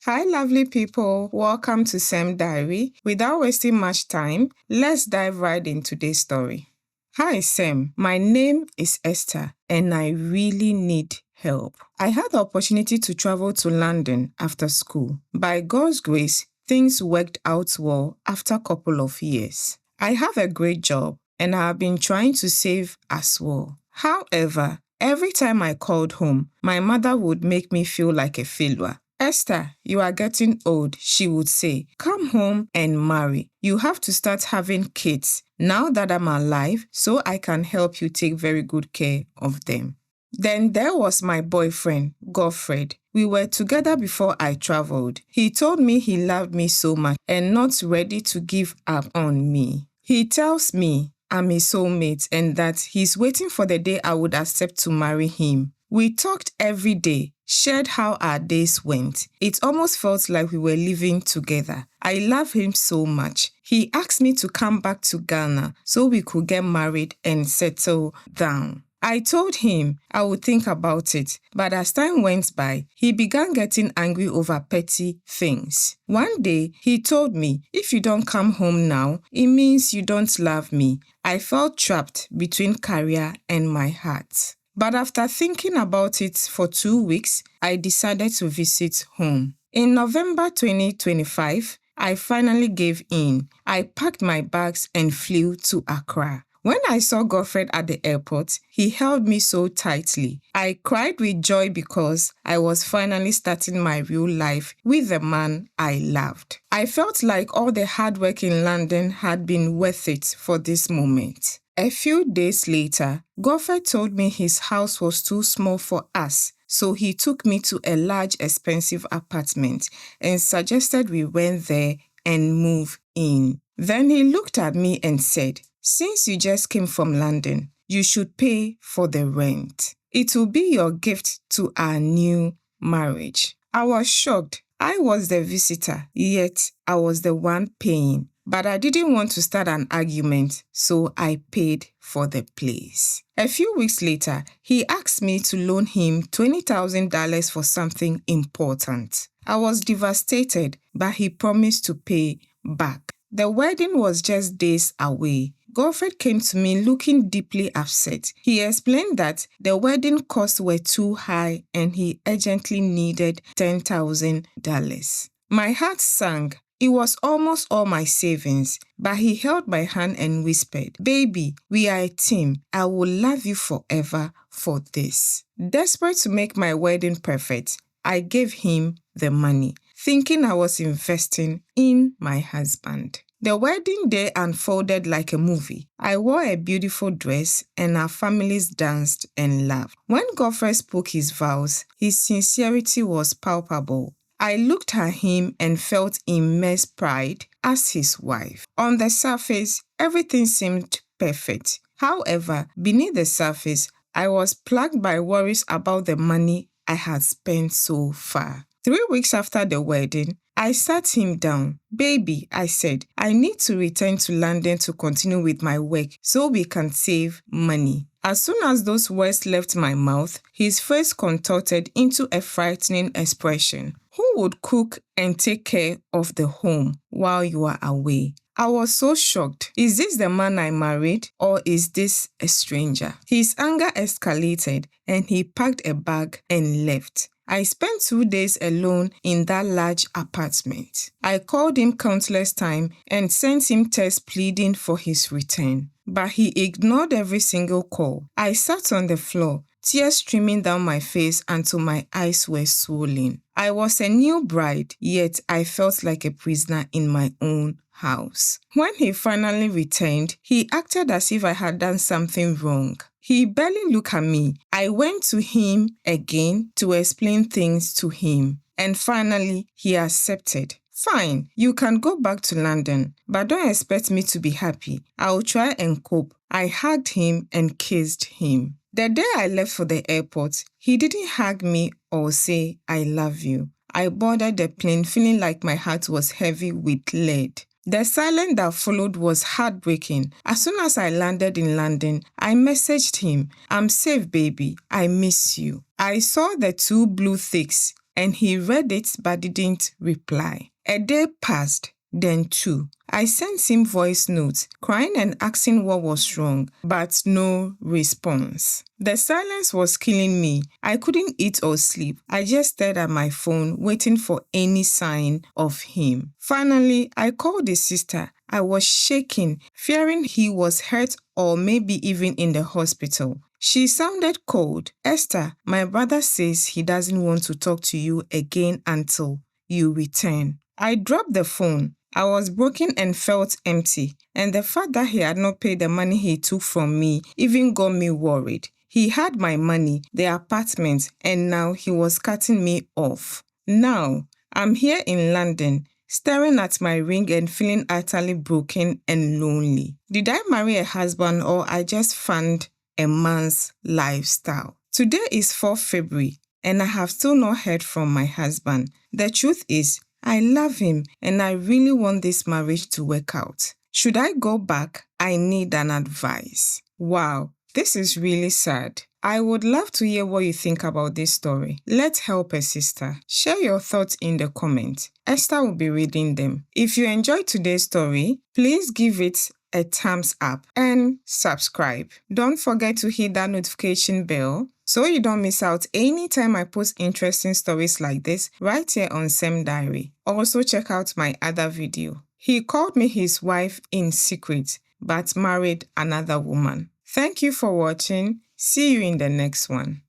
Hi, lovely people. Welcome to Sam Diary. Without wasting much time, let's dive right into today's story. Hi, Sam. My name is Esther, and I really need help. I had the opportunity to travel to London after school. By God's grace, things worked out well after a couple of years. I have a great job, and I have been trying to save as well. However, every time I called home, my mother would make me feel like a failure. Esther, you are getting old, she would say. Come home and marry. You have to start having kids now that I'm alive so I can help you take very good care of them. Then there was my boyfriend, Godfred. We were together before I traveled. He told me he loved me so much and not ready to give up on me. He tells me I'm his soulmate and that he's waiting for the day I would accept to marry him. We talked every day, shared how our days went. It almost felt like we were living together. I love him so much. He asked me to come back to Ghana so we could get married and settle down. I told him I would think about it, but as time went by, he began getting angry over petty things. One day, he told me, if you don't come home now, it means you don't love me. I felt trapped between career and my heart. But after thinking about it for 2 weeks, I decided to visit home. In November 2025, I finally gave in. I packed my bags and flew to Accra. When I saw Godfred at the airport, he held me so tightly. I cried with joy because I was finally starting my real life with the man I loved. I felt like all the hard work in London had been worth it for this moment. A few days later, Godfred told me his house was too small for us, so he took me to a large, expensive apartment and suggested we went there and move in. Then he looked at me and said, since you just came from London, you should pay for the rent. It will be your gift to our new marriage. I was shocked. I was the visitor, yet I was the one paying. But I didn't want to start an argument, so I paid for the place. A few weeks later, he asked me to loan him $20,000 for something important. I was devastated, but he promised to pay back. The wedding was just days away. Godfred came to me looking deeply upset. He explained that the wedding costs were too high and he urgently needed $10,000. My heart sank. It was almost all my savings, but he held my hand and whispered, baby, we are a team. I will love you forever for this. Desperate to make my wedding perfect, I gave him the money, thinking I was investing in my husband. The wedding day unfolded like a movie. I wore a beautiful dress and our families danced and laughed. When Godfred spoke his vows, his sincerity was palpable. I looked at him and felt immense pride as his wife. On the surface, everything seemed perfect. However, beneath the surface, I was plagued by worries about the money I had spent so far. 3 weeks after the wedding, I sat him down. Baby, I said, I need to return to London to continue with my work so we can save money. As soon as those words left my mouth, his face contorted into a frightening expression. Who would cook and take care of the home while you are away? I was so shocked. Is this the man I married or is this a stranger? His anger escalated and he packed a bag and left. I spent 2 days alone in that large apartment. I called him countless times and sent him texts pleading for his return. But he ignored every single call. I sat on the floor, tears streaming down my face until my eyes were swollen. I was a new bride, yet I felt like a prisoner in my own house. When he finally returned, he acted as if I had done something wrong. He barely looked at me. I went to him again to explain things to him. And finally, he accepted. Fine, you can go back to London, but don't expect me to be happy. I'll try and cope. I hugged him and kissed him. The day I left for the airport, he didn't hug me or say, I love you. I boarded the plane feeling like my heart was heavy with lead. The silence that followed was heartbreaking. As soon as I landed in London, I messaged him, I'm safe, baby. I miss you. I saw the 2 blue ticks and he read it but didn't reply. A day passed, then 2. I sent him voice notes, crying and asking what was wrong, but no response. The silence was killing me. I couldn't eat or sleep. I just stared at my phone, waiting for any sign of him. Finally, I called his sister. I was shaking, fearing he was hurt or maybe even in the hospital. She sounded cold. "Esther, my brother says he doesn't want to talk to you again until you return." I dropped the phone. I was broken and felt empty, and the fact that he had not paid the money he took from me even got me worried. He had my money, the apartment, and now he was cutting me off. Now, I'm here in London, staring at my ring and feeling utterly broken and lonely. Did I marry a husband or I just found a man's lifestyle? Today is 4th February, and I have still not heard from my husband. The truth is, I love him and I really want this marriage to work out. Should I go back? I need an advice. Wow, this is really sad. I would love to hear what you think about this story. Let's help a sister. Share your thoughts in the comments. Esther will be reading them. If you enjoyed today's story, please give it a thumbs up and subscribe. Don't forget to hit that notification bell so you don't miss out anytime I post interesting stories like this right here on Sem Diary. Also check out my other video. He called me his wife in secret but married another woman. Thank you for watching. See you in the next one.